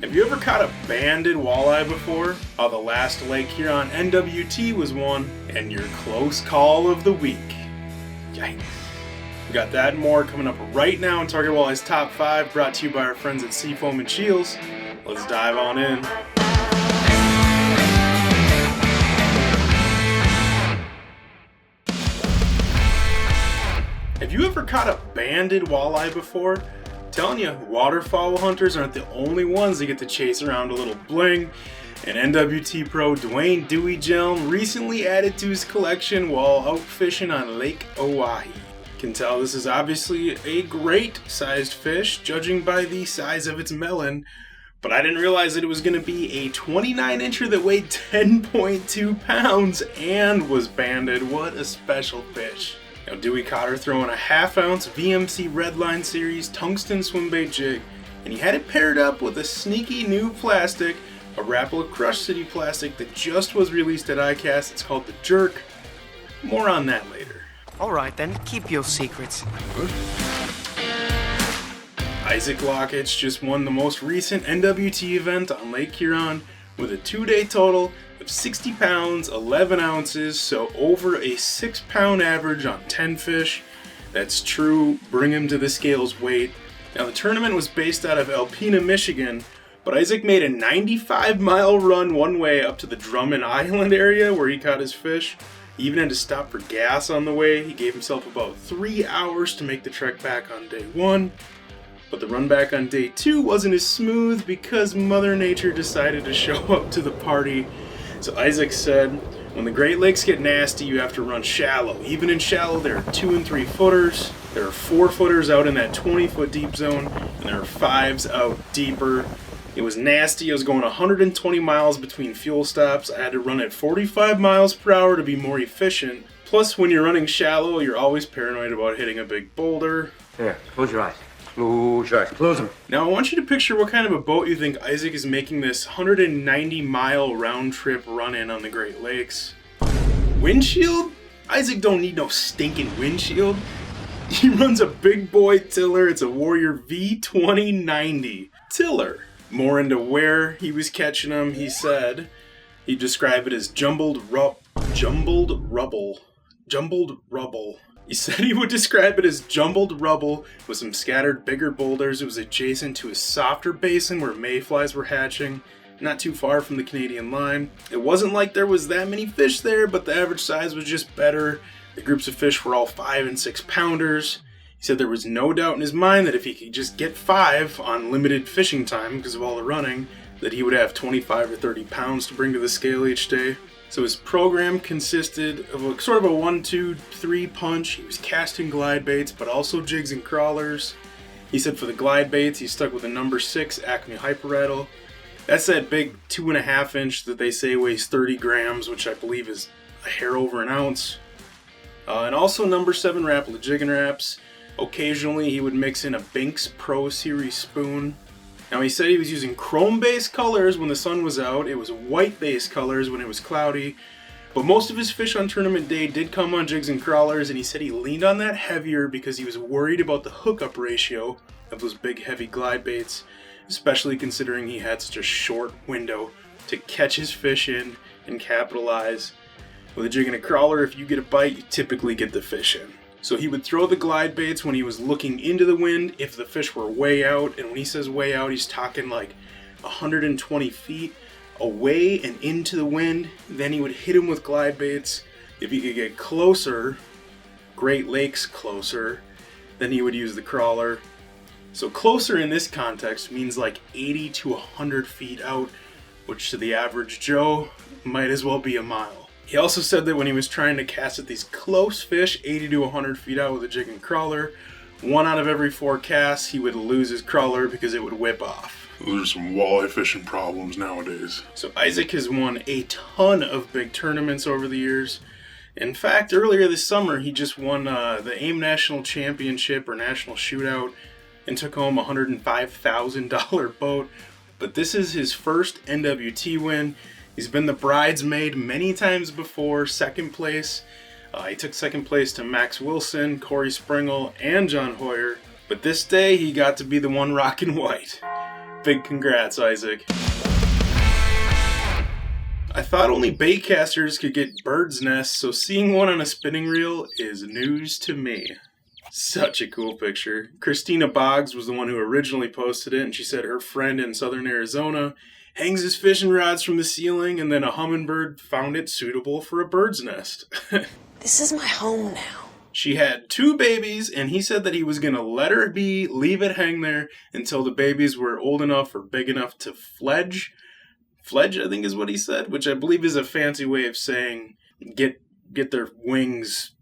Have you ever caught a banded walleye before? Oh, the last Lake Huron NWT was one, and your close call of the week. Yikes. We got that and more coming up right now in Target Walleye's Top 5, brought to you by our friends at Sea Foam and SCHEELS. Let's dive on in. Have you ever caught a banded walleye before? Telling you, waterfowl hunters aren't the only ones that get to chase around a little bling. And NWT pro Dwayne Dewey Jelm recently added to his collection while out fishing on Lake Oahe. Can tell this is obviously a great sized fish, judging by the size of its melon, but I didn't realize that it was going to be a 29-incher that weighed 10.2 pounds and was banded. What a special fish. Now, Dewey caught her throwing a 1/2 ounce VMC Redline Series tungsten swimbait jig, and he had it paired up with a sneaky new plastic, a Rapala Crush City plastic that just was released at ICAST. It's called the Jerk. More on that later. Alright then, keep your secrets. Isaac Lockett just won the most recent NWT event on Lake Huron with a 2-day total of 60 pounds, 11 ounces, so over a 6-pound average on 10 fish. That's true, bring him to the scales weight. Now the tournament was based out of Alpena, Michigan, but Isaac made a 95-mile run one way up to the Drummond Island area where he caught his fish. He even had to stop for gas on the way. He gave himself about 3 hours to make the trek back on day 1. But the run back on day 2 wasn't as smooth because Mother Nature decided to show up to the party. So Isaac said, when the Great Lakes get nasty, you have to run shallow. Even in shallow, there are 2 and 3 footers. There are 4 footers out in that 20-foot deep zone, and there are 5s out deeper. It was nasty. I was going 120 miles between fuel stops. I had to run at 45 miles per hour to be more efficient. Plus, when you're running shallow, you're always paranoid about hitting a big boulder. Here, close your eyes. Close your eyes. Close them. Now, I want you to picture what kind of a boat you think Isaac is making this 190-mile round-trip run-in on the Great Lakes. Windshield? Isaac don't need no stinking windshield. He runs a big boy tiller. It's a Warrior V2090 tiller. More into where he was catching them, he said he'd describe it as jumbled rubble. He said he would describe it as jumbled rubble with some scattered bigger boulders. It was adjacent to a softer basin where mayflies were hatching, not too far from the Canadian line. It wasn't like there was that many fish there, but the average size was just better. The groups of fish were all 5 and 6 pounders. He said there was no doubt in his mind that if he could just get 5 on limited fishing time because of all the running, that he would have 25 or 30 pounds to bring to the scale each day. So his program consisted of a sort of a 1-2-3 punch. He was casting glide baits, but also jigs and crawlers. He said for the glide baits, he stuck with a number 6 Acme hyper-rattle. That's that big 2.5-inch that they say weighs 30 grams, which I believe is a hair over an ounce. And also number 7 Rapala jigging wraps. Occasionally he would mix in a Binks Pro Series spoon. Now he said he was using chrome-based colors when the sun was out. It was white-based colors when it was cloudy. But most of his fish on tournament day did come on jigs and crawlers, and he said he leaned on that heavier because he was worried about the hookup ratio of those big heavy glide baits, especially considering he had such a short window to catch his fish in and capitalize. With a jig and a crawler, if you get a bite, you typically get the fish in. So he would throw the glide baits when he was looking into the wind if the fish were way out. And when he says way out, he's talking like 120 feet away and into the wind. Then he would hit him with glide baits. If he could get closer, Great Lakes closer, then he would use the crawler. So closer in this context means like 80 to 100 feet out, which to the average Joe might as well be a mile. He also said that when he was trying to cast at these close fish, 80 to 100 feet out with a jig and crawler, 1 out of every 4 casts, he would lose his crawler because it would whip off. Those are some walleye fishing problems nowadays. So Isaac has won a ton of big tournaments over the years. In fact, earlier this summer, he just won the AIM National Championship or National Shootout and took home a $105,000 boat. But this is his first NWT win. He's been the bridesmaid many times before, second place. He took second place to Max Wilson, Corey Springle, and John Hoyer. But this day, he got to be the one rocking white. Big congrats, Isaac. I thought only baitcasters could get birds' nests, so seeing one on a spinning reel is news to me. Such a cool picture. Christina Boggs was the one who originally posted it, and she said her friend in southern Arizona hangs his fishing rods from the ceiling, and then a hummingbird found it suitable for a bird's nest. This is my home now. She had 2 babies, and he said that he was going to let her be, leave it hang there, until the babies were old enough or big enough to fledge. Fledge, I think is what he said, which I believe is a fancy way of saying get their wings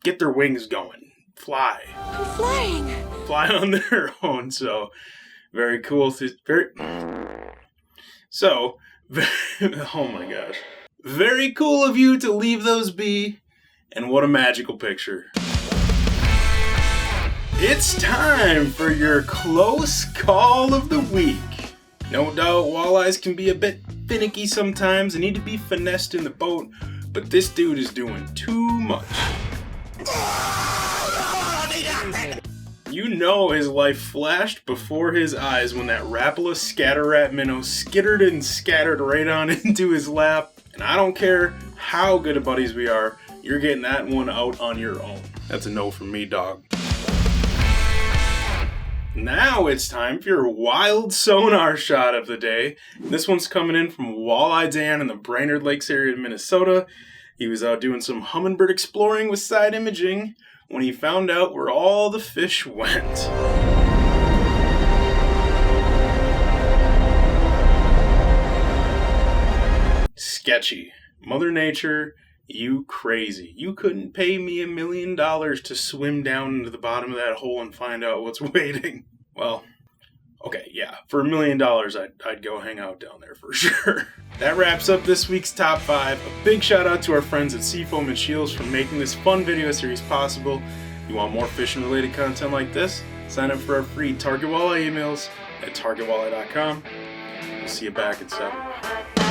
going. Fly. I'm flying. Fly on their own, so very cool. Oh my gosh. Very cool of you to leave those be, and what a magical picture. It's time for your close call of the week. No doubt walleyes can be a bit finicky sometimes and need to be finessed in the boat, but this dude is doing too much. You know his life flashed before his eyes when that Rapala scatter rat minnow skittered and scattered right on into his lap. And I don't care how good of buddies we are, you're getting that one out on your own. That's a no from me, dog. Now it's time for your wild sonar shot of the day. This one's coming in from Walleye Dan in the Brainerd Lakes area of Minnesota. He was out doing some hummingbird exploring with side imaging when he found out where all the fish went. Sketchy. Mother Nature, you crazy. You couldn't pay me $1 million to swim down into the bottom of that hole and find out what's waiting. Well, okay, yeah, for $1 million, I'd go hang out down there for sure. That wraps up this week's Top 5. A big shout out to our friends at Sea Foam and SCHEELS for making this fun video series possible. If you want more fishing related content like this, sign up for our free Target Walleye emails at targetwalleye.com. We'll see you back at 7.